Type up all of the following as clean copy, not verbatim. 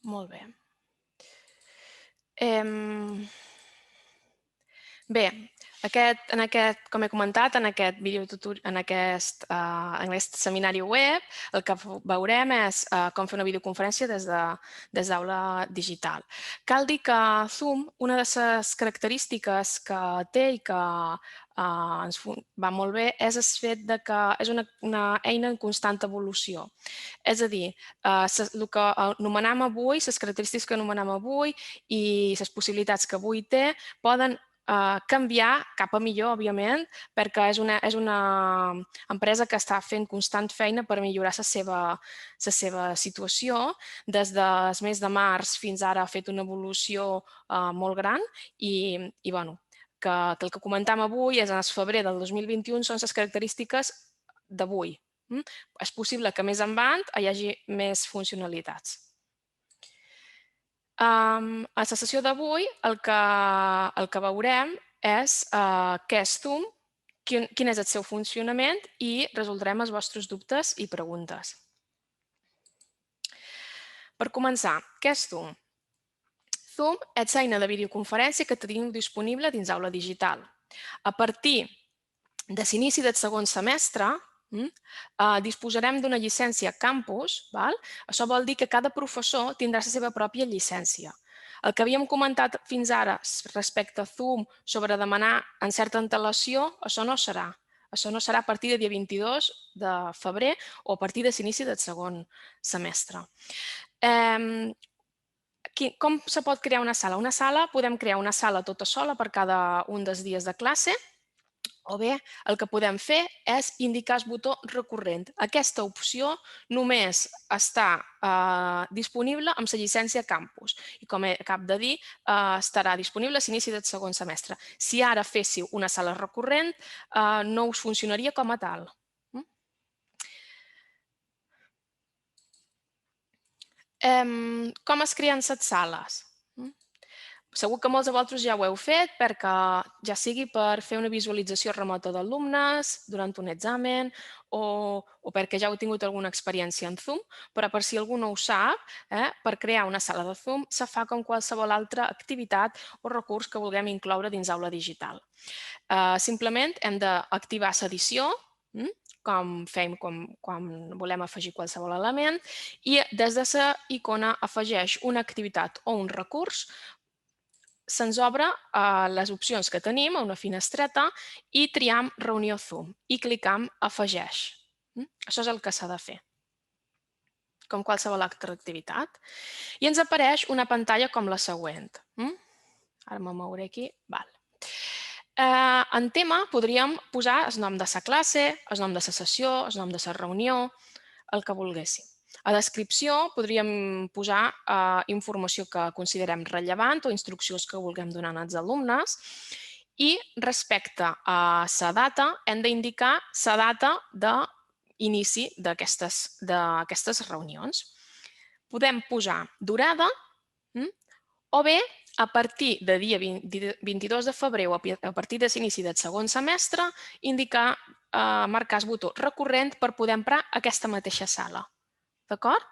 Molt bé. Bé, com he comentat, en aquest seminari web, el que veurem és com fer una videoconferència des d'aula digital. Cal dir que Zoom, una de les característiques que té i que ens va molt bé és el fet que és una eina en constant evolució. És a dir, el que anomenem avui, les característiques que anomenem avui i les possibilitats que avui té poden canviar cap a millor, òbviament, perquè és una empresa que està fent constant feina per millorar la seva situació. Des del mes de març fins ara ha fet una evolució molt gran i bueno, que el que comentam avui és en el febrer del 2021 són les característiques d'avui. És possible que més endavant hi hagi més funcionalitats. A la sessió d'avui el que veurem és què és Zoom, quin és el seu funcionament i resoldrem els vostres dubtes i preguntes. Per començar, què és Zoom? Zoom és l'eina de videoconferència que tenim disponible dins Aula Digital. A partir de l'inici del segon semestre, disposarem d'una llicència campus. Això vol dir que cada professor tindrà la seva pròpia llicència. El que havíem comentat fins ara respecte a Zoom sobre demanar en certa antelació, això no serà. Això no serà a partir del dia 22 de febrer o a partir de l'inici del segon semestre. Com se pot crear una sala? Una sala, podem crear una sala tota sola per cada un dels dies de classe, o bé el que podem fer és indicar el botó recurrent. Aquesta opció només està disponible amb la llicència campus i, com acabo de dir, estarà disponible a l'inici del segon semestre. Si ara féssiu una sala recurrent, no us funcionaria com a tal. Com es creen les sales? Segur que molts de vosaltres ja ho heu fet, perquè ja sigui per fer una visualització remota d'alumnes durant un examen o perquè ja heu tingut alguna experiència en Zoom, però per si algú no ho sap, per crear una sala de Zoom se fa com qualsevol altra activitat o recurs que vulguem incloure dins Aula Digital. Simplement hem d'activar l'edició, com fem quan volem afegir qualsevol element, i des de la icona afegeix una activitat o un recurs, se'ns obre les opcions que tenim a una finestreta i triam reunió Zoom i clicam afegeix. Això és el que s'ha de fer, com qualsevol altra activitat. I ens apareix una pantalla com la següent. Ara me mouré aquí. En tema podríem posar el nom de la classe, el nom de la sessió, el nom de la reunió, el que volguéssim. A descripció podríem posar informació que considerem rellevant o instruccions que vulguem donar als alumnes. I respecte a la data, hem d'indicar la data d'inici d'aquestes reunions. Podem posar durada o bé, a partir de dia 22 de febrer o a partir de l'inici del segon semestre, marcar el botó recurrent per poder emprar aquesta mateixa sala. D'acord?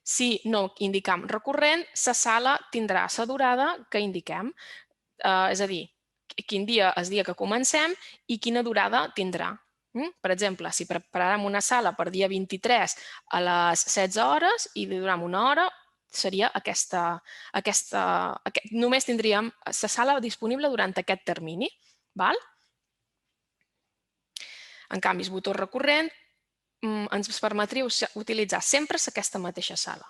Si no indicam recurrent, la sala tindrà la durada que indiquem, és a dir, quin dia és el dia que comencem i quina durada tindrà. Per exemple, si preparem una sala per dia 23 a les 16 hores i li durem una hora, seria només tindríem la sala disponible durant aquest termini. En canvi, el botó recurrent ens permetria utilitzar sempre aquesta mateixa sala.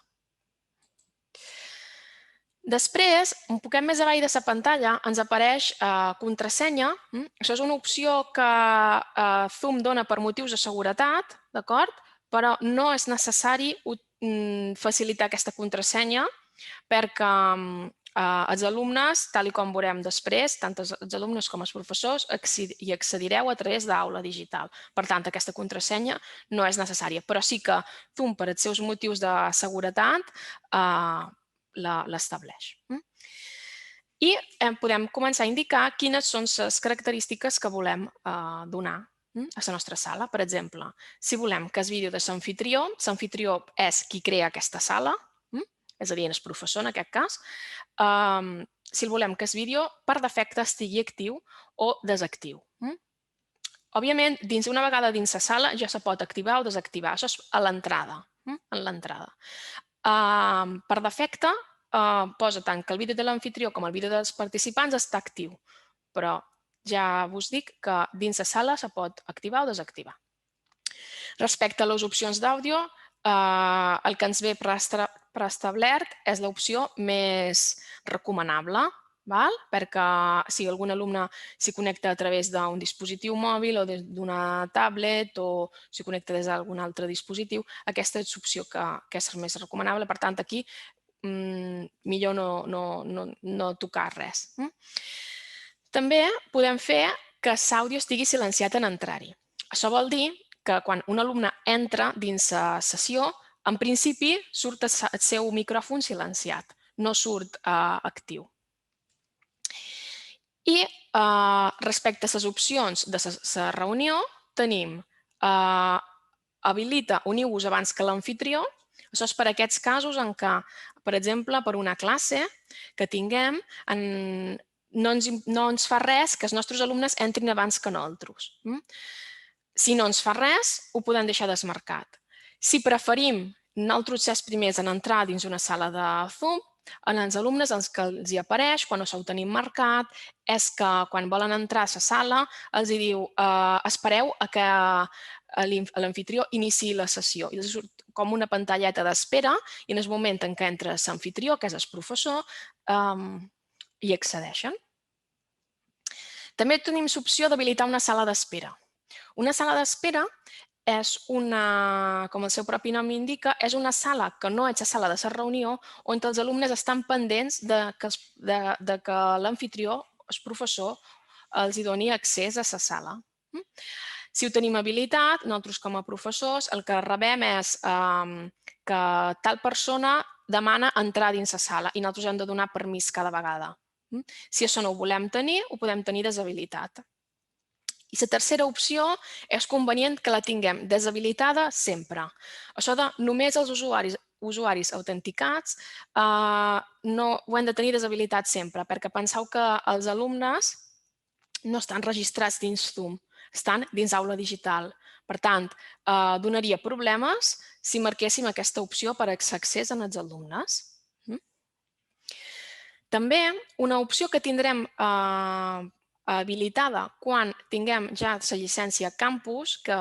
Després, un poquet més avall de la pantalla, ens apareix contrasenya. Això és una opció que Zoom dona per motius de seguretat, d'acord? Però no és necessari facilitar aquesta contrasenya perquè els alumnes, tal com veurem després, tant els alumnes com els professors, hi accedireu a través d'Aula Digital. Per tant, aquesta contrasenya no és necessària, però sí que Zoom, per als seus motius de seguretat, l'estableix. I podem començar a indicar quines són les característiques que volem donar a la nostra sala. Per exemple, si volem que el vídeo de l'amfitrió és qui crea aquesta sala, és a dir, el professor en aquest cas, si el volem que el vídeo per defecte estigui actiu o desactiu. Òbviament, una vegada dins la sala ja se pot activar o desactivar. Això és a l'entrada. En l'entrada. Per defecte, posa tant que el vídeo de l'amfitrió com el vídeo dels participants està actiu, però ja us dic que dins la sala se pot activar o desactivar. Respecte a les opcions d'àudio, el que ens ve preestablert és l'opció més recomanable, perquè si algun alumne s'hi connecta a través d'un dispositiu mòbil o d'una tablet o s'hi connecta des d'algun altre dispositiu, aquesta és l'opció que és més recomanable. Per tant, aquí millor no tocar res. També podem fer que l'àudio estigui silenciat en entrar-hi. Això vol dir que quan un alumne entra dins la sessió, en principi surt el seu micròfon silenciat, no surt actiu. I respecte a les opcions de la reunió, tenim habilita uniu-vos abans que l'amfitrió. Això és per aquests casos en què, per exemple, per una classe que tinguem, no ens fa res que els nostres alumnes entrin abans que nosaltres. Si no ens fa res, ho podem deixar desmarcat. Si preferim nosaltres ser els primers en entrar dins una sala de Zoom, als alumnes els que els apareix, quan això ho tenim marcat, és que quan volen entrar a la sala els diu espereu a que l'amfitrió iniciï la sessió. I els surt com una pantalleta d'espera i en el moment en què entra l'amfitrió, que és el professor, hi accedeixen. També tenim l'opció d'habilitar una sala d'espera. Una sala d'espera és una, com el seu propi nom indica, és una sala que no és la sala de la reunió on els alumnes estan pendents de que l'amfitrió, el professor, els doni accés a la sala. Si ho tenim habilitat, nosaltres com a professors el que rebem és que tal persona demana entrar dins la sala i nosaltres hem de donar permís cada vegada. Si això no ho volem tenir, ho podem tenir deshabilitat. I la tercera opció és convenient que la tinguem deshabilitada sempre. Això de només els usuaris autenticats no ho hem de tenir deshabilitat sempre, perquè penseu que els alumnes no estan registrats dins Zoom, estan dins aula digital. Per tant, donaria problemes si marquéssim aquesta opció per accés als alumnes. També una opció que tindrem habilitada quan tinguem ja la llicència campus, que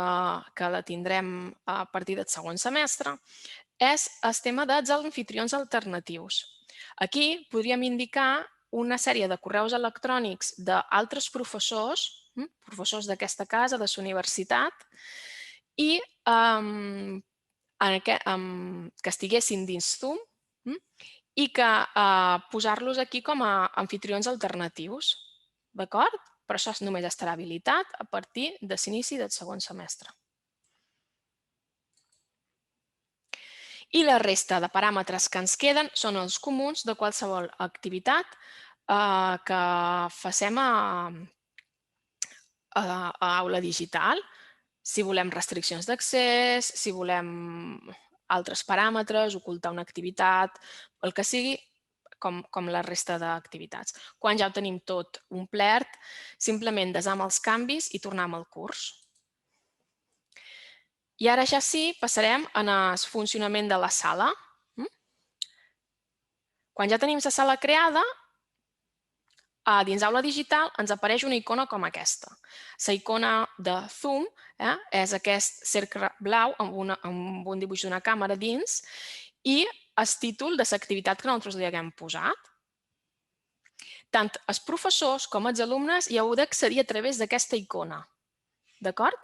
la tindrem a partir del segon semestre, és el tema dels anfitrions alternatius. Aquí podríem indicar una sèrie de correus electrònics d'altres professors, professors d'aquesta casa, de la universitat, i que estiguessin dins Zoom i que posar-los aquí com a anfitrions alternatius. D'acord? Però això només estarà habilitat a partir de l'inici del segon semestre. I la resta de paràmetres que ens queden són els comuns de qualsevol activitat que facem a aula digital. Si volem restriccions d'accés, si volem altres paràmetres, ocultar una activitat, el que sigui, com la resta d'activitats. Quan ja ho tenim tot omplert, simplement desam els canvis i tornem al curs. I ara ja sí, passarem al funcionament de la sala. Quan ja tenim la sala creada, dins aula digital ens apareix una icona com aquesta. La icona de Zoom és aquest cercle blau amb un dibuix d'una càmera dins i el títol de l'activitat que nosaltres li haguem posat. Tant els professors com els alumnes hi heu d'accedir a través d'aquesta icona. D'acord?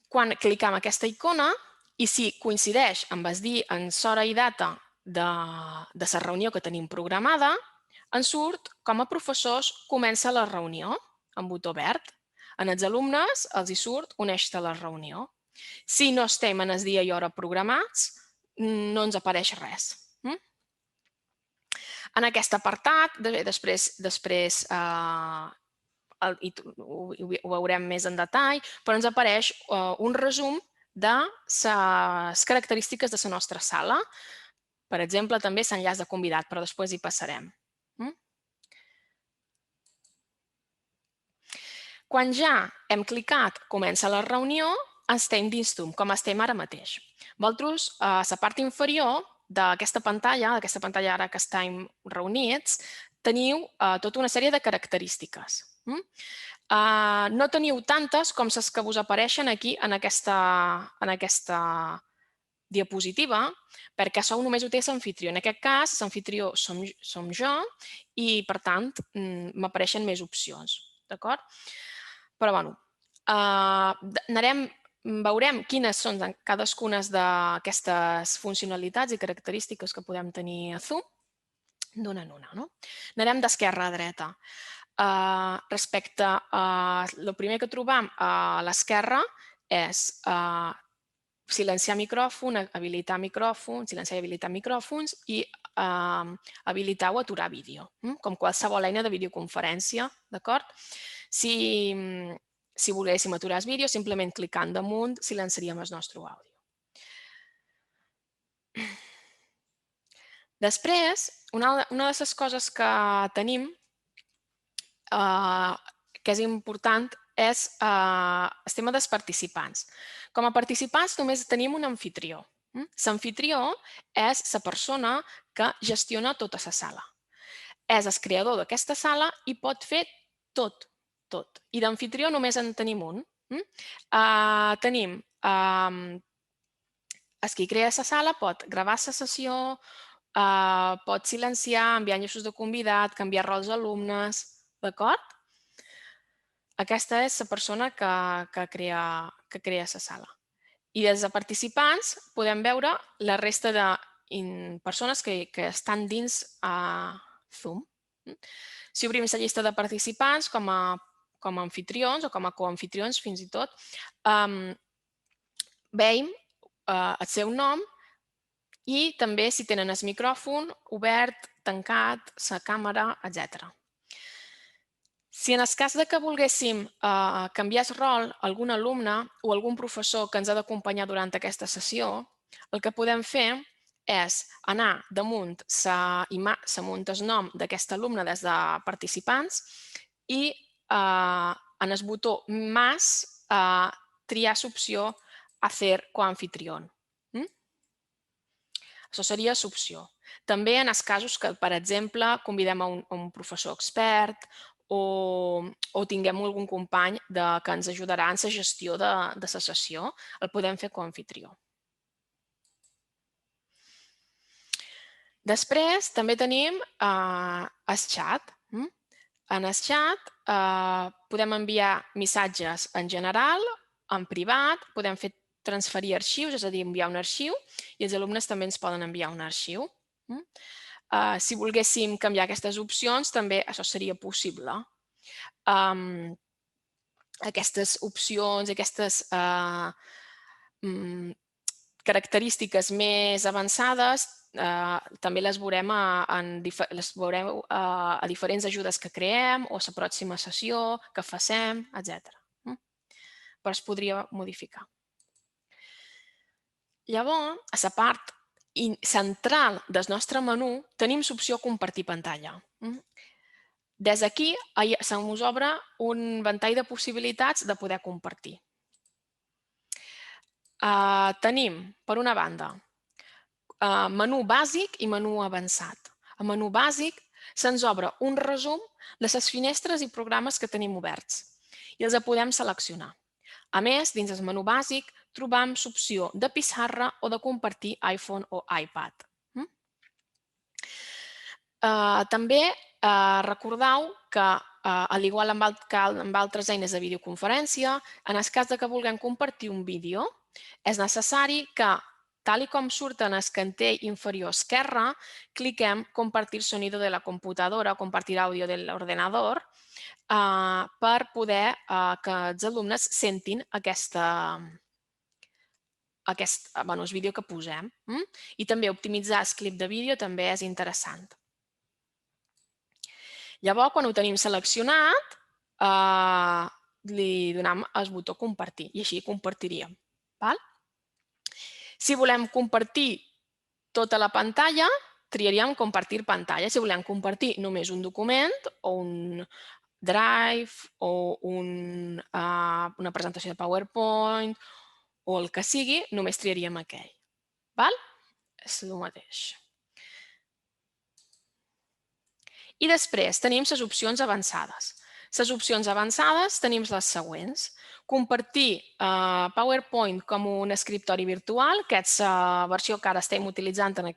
Quan cliquem aquesta icona i si coincideix amb el dia, en l'hora i data de la reunió que tenim programada, ens surt com a professors comença la reunió amb botó verd. En els alumnes els hi surt uneix-te a la reunió. Si no estem en el dia i hora programats, no ens apareix res. En aquest apartat, després ho veurem més en detall, però ens apareix un resum de les característiques de la nostra sala. Per exemple, també l'enllaç de convidat, però després hi passarem. Quan ja hem clicat Comença la reunió, estem dins Zoom, com estem ara mateix. Vosaltres, a la part inferior d'aquesta pantalla ara que estem reunits, teniu tota una sèrie de característiques. No teniu tantes com les que vos apareixen aquí en aquesta diapositiva, perquè això només ho té l'anfitrió. En aquest cas, l'anfitrió som jo i, per tant, m'apareixen més opcions. D'acord? Però, bueno, veurem quines són cadascuna d'aquestes funcionalitats i característiques que podem tenir a Zoom d'una en una. Anirem d'esquerra a dreta. Respecte a el primer que trobam a l'esquerra és silenciar micròfon, habilitar micròfon, silenciar i habilitar micròfons i habilitar o aturar vídeo, com qualsevol eina de videoconferència, d'acord? Si volguéssim aturar el vídeo, simplement clicant damunt silenciaríem el nostre àudio. Després, una de les coses que tenim que és important és el tema dels participants. Com a participants només tenim un anfitrió. L'anfitrió és la persona que gestiona tota la sala. És el creador d'aquesta sala i pot fer tot. I d'anfitrió només en tenim un. Tenim el qui crea la sala pot gravar la sessió, pot silenciar, enviar enllaços de convidat, canviar rols d'alumnes, d'acord? Aquesta és la persona que crea la sala. I des de participants podem veure la resta de persones que estan dins Zoom. Si obrim la llista de participants com a anfitrions o com a coanfitrions fins i tot, veiem el seu nom i també si tenen el micròfon obert, tancat, la càmera, etc. Si en el cas que volguéssim canviar el rol a algun alumne o algun professor que ens ha d'acompanyar durant aquesta sessió, el que podem fer és anar damunt el nom d'aquest alumne des de participants i en el botó més triar l'opció Hacer coanfitrión. Això seria l'opció. També en els casos que, per exemple, convidem a un professor expert o tinguem algun company que ens ajudarà en la gestió de la sessió, el podem fer coanfitrió. Després també tenim el xat. En el xat podem enviar missatges en general, en privat, podem transferir arxius, és a dir, enviar un arxiu, i els alumnes també ens poden enviar un arxiu. Si volguéssim canviar aquestes opcions, també això seria possible. Aquestes opcions, aquestes característiques més avançades també les veurem a diferents ajudes que creem o a la pròxima sessió que facem, etc. Però es podria modificar. Llavors, a la part central del nostre menú tenim l'opció Compartir pantalla. Des d'aquí se'ns obre un ventall de possibilitats de poder compartir. Tenim, per una banda, menú bàsic i menú avançat. A menú bàsic se'ns obre un resum de les finestres i programes que tenim oberts i els podem seleccionar. A més, dins del menú bàsic trobam l'opció de pissarra o de compartir iPhone o iPad. També recordeu que, al igual que amb altres eines de videoconferència, en el cas que vulguem compartir un vídeo, és necessari que, tal com surt en el canter inferior esquerre, cliquem Compartir sonido de la computadora o Compartir audio de l'ordenador per poder que els alumnes sentin el vídeo que posem. I també optimitzar el clip de vídeo també és interessant. Llavors, quan ho tenim seleccionat, li donem el botó Compartir i així compartiríem. Si volem compartir tota la pantalla, triaríem compartir pantalla. Si volem compartir només un document o un Drive o una presentació de PowerPoint o el que sigui, només triaríem aquell. Val? És el mateix. I després tenim les opcions avançades. Les opcions avançades tenim les següents. Compartir PowerPoint com un escriptori virtual, que és la versió que ara estem utilitzant en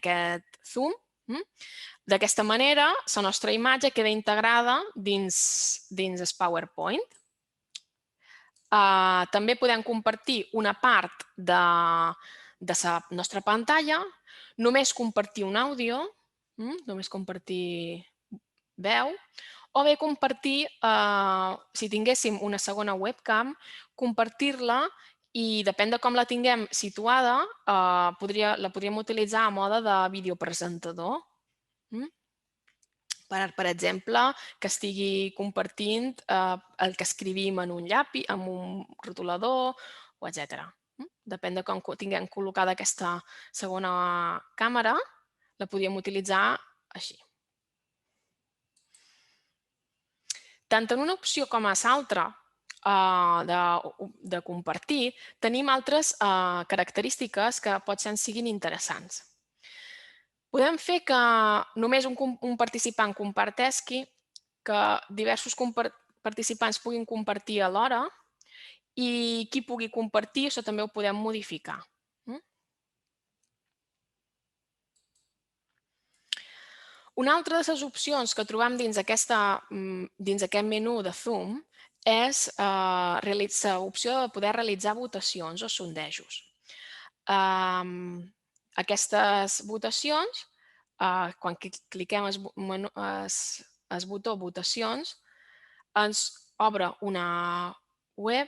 aquest Zoom. D'aquesta manera, la nostra imatge queda integrada dins el PowerPoint. També podem compartir una part de la nostra pantalla, només compartir un àudio, només compartir veu, o bé compartir, si tinguéssim una segona webcam, compartir-la i depèn de com la tinguem situada, la podríem utilitzar a mode de videopresentador. Per exemple, que estigui compartint el que escrivim en un llapis, en un rotulador, etc. Depèn de com tinguem col·locada aquesta segona càmera, la podríem utilitzar així. Tant en una opció com a l'altra de compartir, tenim altres característiques que potser ens siguin interessants. Podem fer que només un participant comparteixi, que diversos participants puguin compartir alhora i qui pugui compartir, això també ho podem modificar. Una altra de les opcions que trobem dins aquest menú de Zoom és l'opció de poder realitzar votacions o sondejos. Aquestes votacions, quan cliquem el botó votacions, ens obre una web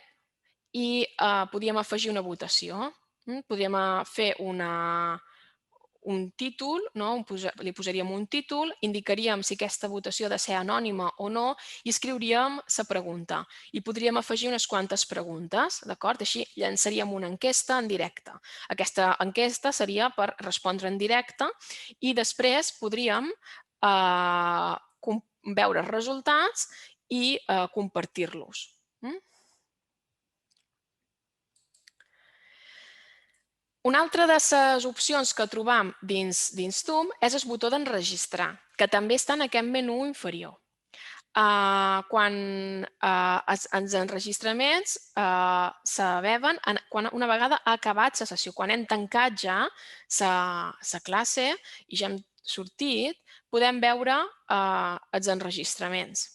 i podríem afegir una votació. Podríem fer un títol, li posaríem un títol, indicaríem si aquesta votació ha de ser anònima o no i escriuríem la pregunta. I podríem afegir unes quantes preguntes, d'acord? Així llançaríem una enquesta en directe. Aquesta enquesta seria per respondre en directe i després podríem veure els resultats i compartir-los. Una altra de les opcions que trobam dins Zoom és el botó d'enregistrar, que també està en aquest menú inferior. Quan els enregistraments se veuen una vegada ha acabat la sessió. Quan hem tancat ja la classe i ja hem sortit, podem veure els enregistraments.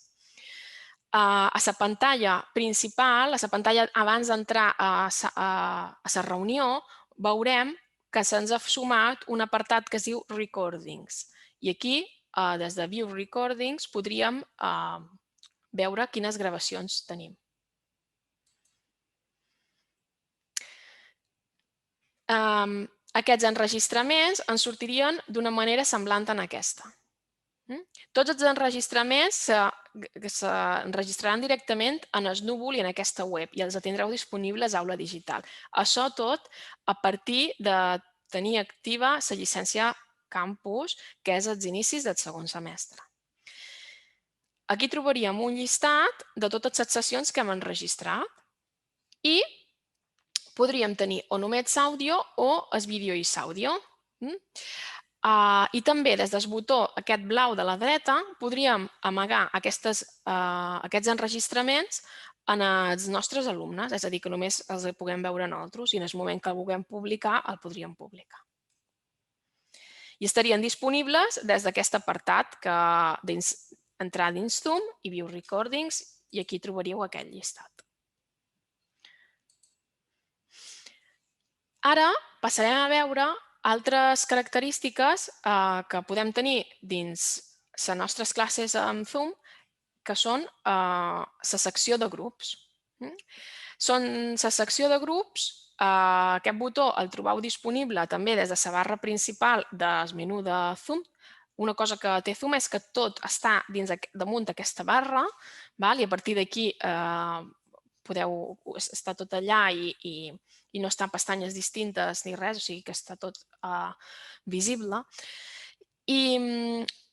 A la pantalla principal, a la pantalla abans d'entrar a la reunió, veurem que se'ns ha sumat un apartat que es diu Recordings. I aquí, des de View Recordings, podríem veure quines gravacions tenim. Aquests enregistraments ens sortirien d'una manera semblant a aquesta. Tots els enregistraments s'enregistraran directament en el núvol i en aquesta web i els tindreu disponibles a Aula Digital. Això tot a partir de tenir activa la llicència Campus, que és als inicis del segon semestre. Aquí trobaríem un llistat de totes les sessions que hem enregistrat i podríem tenir o només àudio o el vídeo i l'àudio. I també des del botó aquest blau de la dreta podríem amagar aquests enregistraments en els nostres alumnes, és a dir, que només els puguem veure nosaltres i en el moment que el vulguem publicar el podríem publicar. I estarien disponibles des d'aquest apartat que entrar dins Zoom i View Recordings i aquí trobaríeu aquest llistat. Ara passarem a veure altres característiques que podem tenir dins les nostres classes amb Zoom, que són la secció de grups. Són la secció de grups, aquest botó el trobeu disponible també des de la barra principal del menú de Zoom. Una cosa que té Zoom és que tot està damunt d'aquesta barra i a partir d'aquí està tot allà i no està en pestanyes distintes ni res, o sigui que està tot visible. I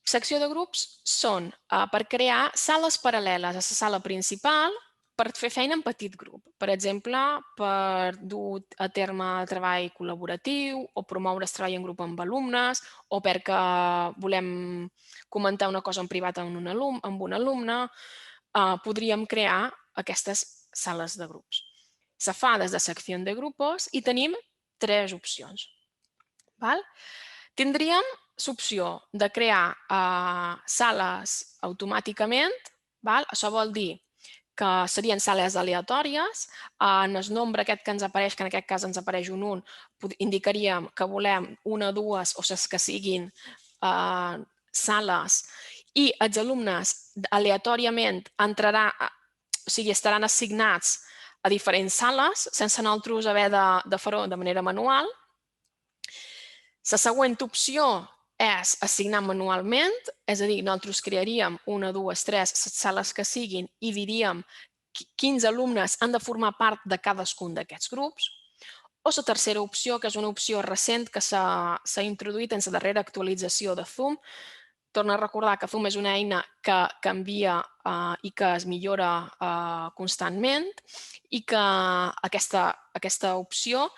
secció de grups són per crear sales paral·leles a la sala principal per fer feina en petit grup. Per exemple, per dur a terme treball col·laboratiu o promoure el treball en grup amb alumnes o perquè volem comentar una cosa en privat amb un alumne, podríem crear aquestes sales de grups. Se fa des de secció de grupos i tenim 3 opcions. Tindríem l'opció de crear sales automàticament. Això vol dir que serien sales aleatòries. En el nombre aquest que ens apareix, que en aquest cas ens apareix un 1, indicaríem que volem 1, 2 o les que siguin sales i els alumnes aleatòriament estaran assignats a diferents sales sense nosaltres haver de fer-ho de manera manual. La següent opció és assignar manualment, és a dir, nosaltres crearíem 1, 2, 3, les sales que siguin i diríem quins alumnes han de formar part de cadascun d'aquests grups. O la tercera opció, que és una opció recent que s'ha introduït en la darrera actualització de Zoom. Torno a recordar que Zoom és una eina que canvia i que es millora constantment i que aquesta opció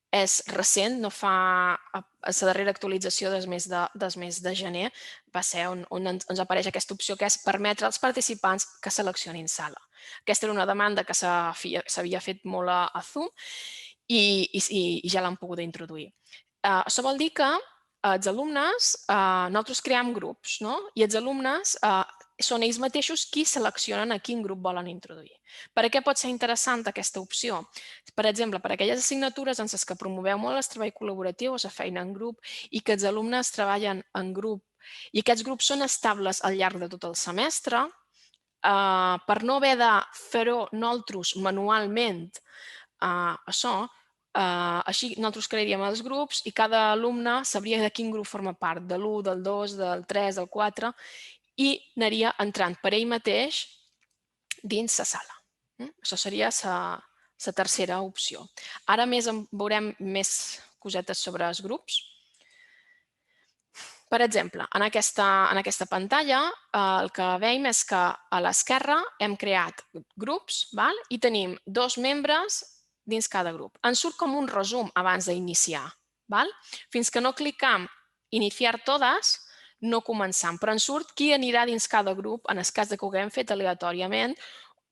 és recent, no fa la darrera actualització del mes de gener, va ser on ens apareix aquesta opció, que és permetre als participants que seleccionin sala. Aquesta era una demanda que s'havia fet molt a Zoom i ja l'han pogut introduir. Això vol dir que els alumnes, nosaltres creem grups, i els alumnes són ells mateixos qui seleccionen a quin grup volen introduir. Per a què pot ser interessant aquesta opció? Per exemple, per a aquelles assignatures en les que promoveu molt el treball col·laboratiu o la feina en grup i que els alumnes treballen en grup i aquests grups són estables al llarg de tot el semestre, per no haver de fer-ho nosaltres manualment, així nosaltres crearíem els grups i cada alumne sabria de quin grup forma part, de l'1, del 2, del 3, del 4, i anaria entrant per ell mateix dins la sala. Això seria la tercera opció. Ara veurem més cosetes sobre els grups. Per exemple, en aquesta pantalla el que veiem és que a l'esquerra hem creat grups i tenim 2 membres dins cada grup. Ens surt com un resum abans d'iniciar. Fins que no clicam iniciar totes, no començam, però ens surt qui anirà dins cada grup en el cas que ho haguem fet aleatòriament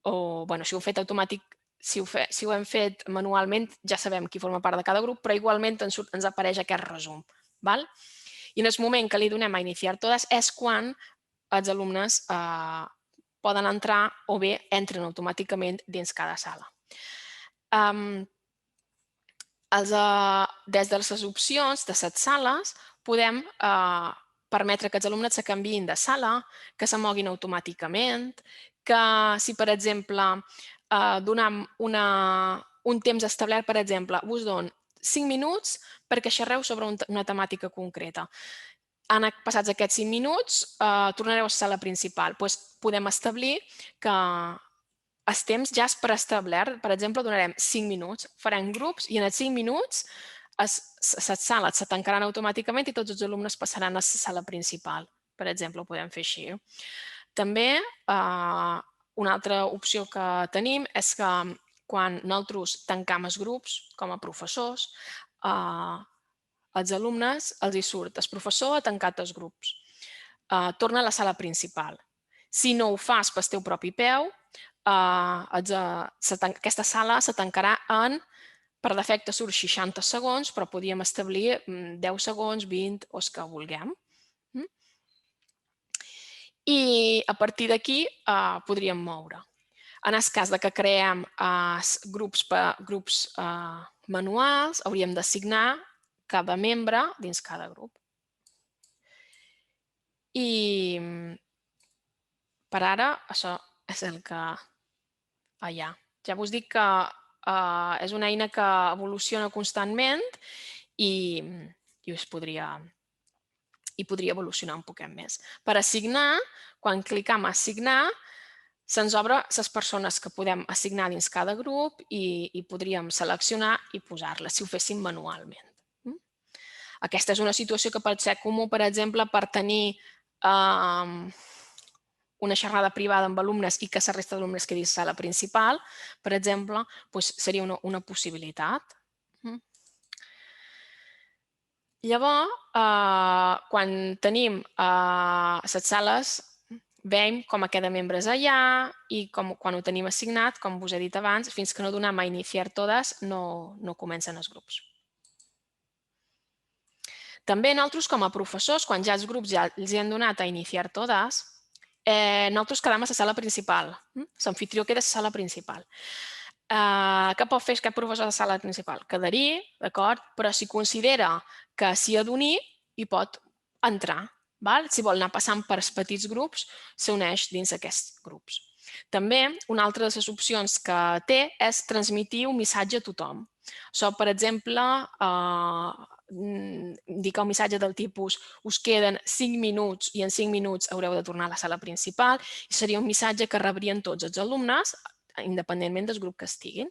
o si ho hem fet automàtic, si ho hem fet manualment ja sabem qui forma part de cada grup, però igualment ens apareix aquest resum. I en el moment que li donem a iniciar totes és quan els alumnes poden entrar o bé entren automàticament dins cada sala. Des de les opcions de les sales podem permetre que els alumnes se canviïn de sala, que se moguin automàticament, que si, per exemple, donem un temps establert, per exemple, us dono 5 minuts perquè xerreu sobre una temàtica concreta. Han passat aquests 5 minuts, tornareu a la sala principal. Podem establir que el temps ja és preestablert. Per exemple, donarem 5 minuts, farem grups i en els 5 minuts les sales se tancaran automàticament i tots els alumnes passaran a la sala principal. Per exemple, ho podem fer així. També una altra opció que tenim és que quan nosaltres tancam els grups com a professors, als alumnes els hi surt el professor ha tancat els grups. Torna a la sala principal. Si no ho fas pel teu propi peu, aquesta sala se tancarà per defecte surt 60 segons, però podíem establir 10 segons, 20 o els que vulguem. I a partir d'aquí podríem moure. En el cas que creem grups manuals, hauríem d'assignar cada membre dins cada grup. I per ara això és el que hi ha. Ja us dic que és una eina que evoluciona constantment i podria evolucionar un poquet més. Per assignar, quan clicam a assignar, se'ns obre les persones que podem assignar dins cada grup i podríem seleccionar i posar-les, si ho féssim manualment. Aquesta és una situació que pot ser comú, per exemple, per tenir una xerrada privada amb alumnes i que la resta d'alumnes quedi a la sala principal, per exemple, doncs seria una possibilitat. Llavors, quan tenim les sales, veiem com queda membres allà i quan ho tenim assignat, com us he dit abans, fins que no donem a iniciar totes no comencen els grups. També nosaltres, com a professors, quan ja els grups ja els han donat a iniciar totes, nosaltres quedem a la sala principal. L'amfitrió queda a la sala principal. Què pot fer aquest professor de la sala principal? Quedaria, d'acord? Però si considera que s'hi ha d'unir, hi pot entrar. Si vol anar passant per petits grups, s'uneix dins aquests grups. També, una altra de les opcions que té és transmetre un missatge a tothom. Això, per exemple, indica un missatge del tipus us queden 5 minuts i en 5 minuts haureu de tornar a la sala principal i seria un missatge que rebrien tots els alumnes, independentment del grup que estiguin.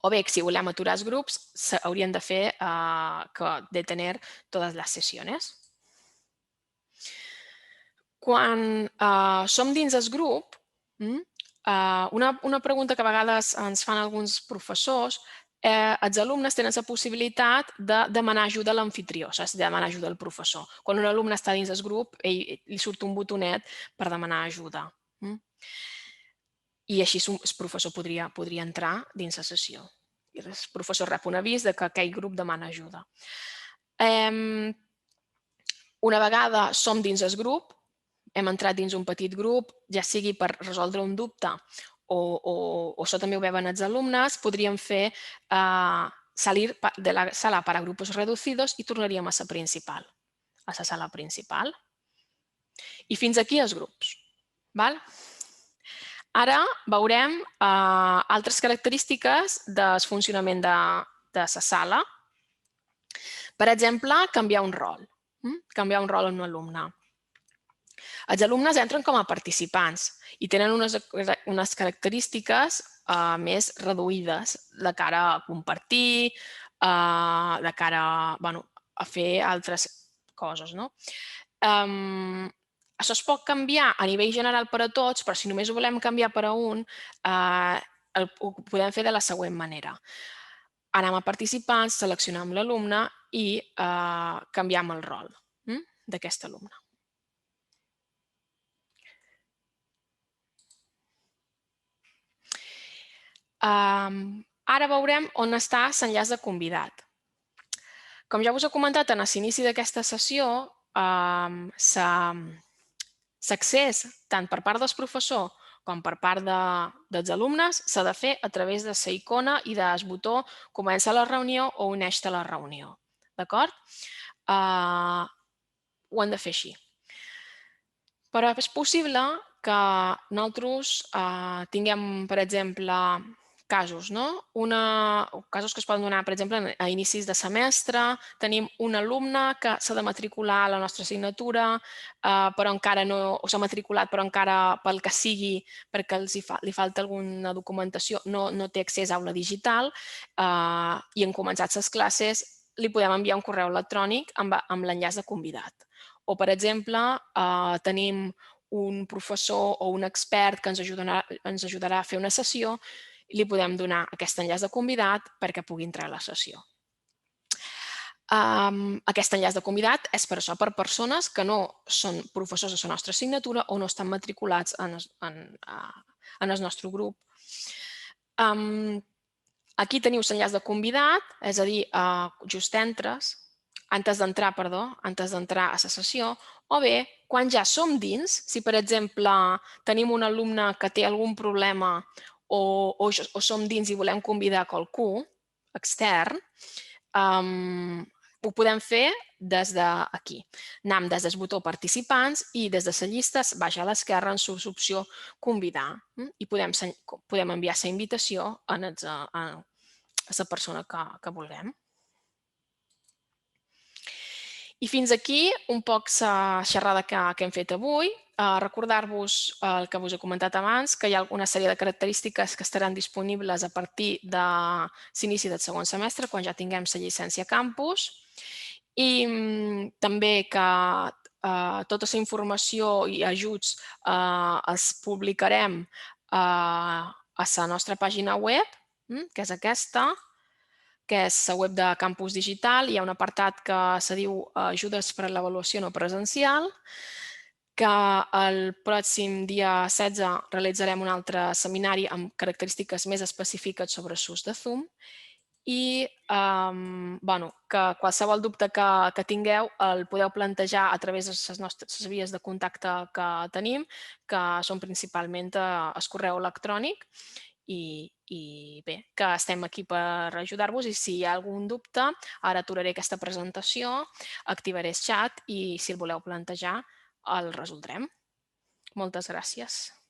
O bé, si volem aturar els grups, haurien de fer detener totes les sessions. Quan som dins el grup, una pregunta que a vegades ens fan alguns professors, els alumnes tenen la possibilitat de demanar ajuda a l'amfitrió, o sigui, de demanar ajuda al professor. Quan un alumne està dins el grup, li surt un botonet per demanar ajuda. I així el professor podria entrar dins la sessió. I el professor rep un avís que aquell grup demana ajuda. Una vegada som dins el grup, hem entrat dins un petit grup, ja sigui per resoldre un dubte o això també ho veuen els alumnes, podríem fer salir de la sala para grupos reducidos i tornaríem a la principal, a la sala principal. I fins aquí els grups. Ara veurem altres característiques del funcionament de la sala. Per exemple, canviar un rol. Canviar un rol en un alumne. Els alumnes entren com a participants i tenen unes característiques més reduïdes de cara a compartir, de cara a fer altres coses. Això es pot canviar a nivell general per a tots, però si només ho volem canviar per a un, ho podem fer de la següent manera. Anem a participants, seleccionem l'alumne i canviem el rol d'aquest alumne. Ara veurem on està l'enllaç de convidat. Com ja us he comentat en l'inici d'aquesta sessió, l'accés tant per part del professor com per part dels alumnes s'ha de fer a través de la icona i del botó comença la reunió o uneix-te a la reunió. D'acord? Ho hem de fer així. Però és possible que nosaltres tinguem, per exemple, casos, casos que es poden donar, per exemple, a inicis de semestre, tenim un alumne que s'ha de matricular a la nostra assignatura, però encara no s'ha matriculat, però encara pel que sigui, perquè li falta alguna documentació, no té accés a aula digital i han començat les classes, li podem enviar un correu electrònic amb l'enllaç de convidat. O, per exemple, tenim un professor o un expert que ens ajudarà a fer una sessió i li podem donar aquest enllaç de convidat perquè pugui entrar a la sessió. Aquest enllaç de convidat és per això, per persones que no són professors de la nostra assignatura o no estan matriculats en el nostre grup. Aquí teniu l'enllaç de convidat, és a dir, just entres, antes d'entrar a la sessió, o bé, quan ja som dins, si per exemple tenim un alumne que té algun problema o som dins i volem convidar qualcú extern, ho podem fer des d'aquí. Anem des del botó participants i des de la llista, baix a l'esquerra, ens surt l'opció convidar i podem enviar la invitació a la persona que vulguem. I fins aquí un poc la xerrada que hem fet avui. Recordar-vos el que us he comentat abans, que hi ha una sèrie de característiques que estaran disponibles a partir de l'inici del segon semestre, quan ja tinguem la llicència campus. I també que tota la informació i ajuts els publicarem a la nostra pàgina web, que és aquesta, que és la web de Campus Digital. Hi ha un apartat que se diu Ajudes per a l'avaluació no presencial, que el pròxim dia 16 realitzarem un altre seminari amb característiques més específiques sobre l'ús de Zoom i que qualsevol dubte que tingueu el podeu plantejar a través de les nostres vies de contacte que tenim, que són principalment el correu electrònic i bé, que estem aquí per ajudar-vos i si hi ha algun dubte, ara aturaré aquesta presentació, activaré el xat i si el voleu plantejar el resoldrem. Moltes gràcies.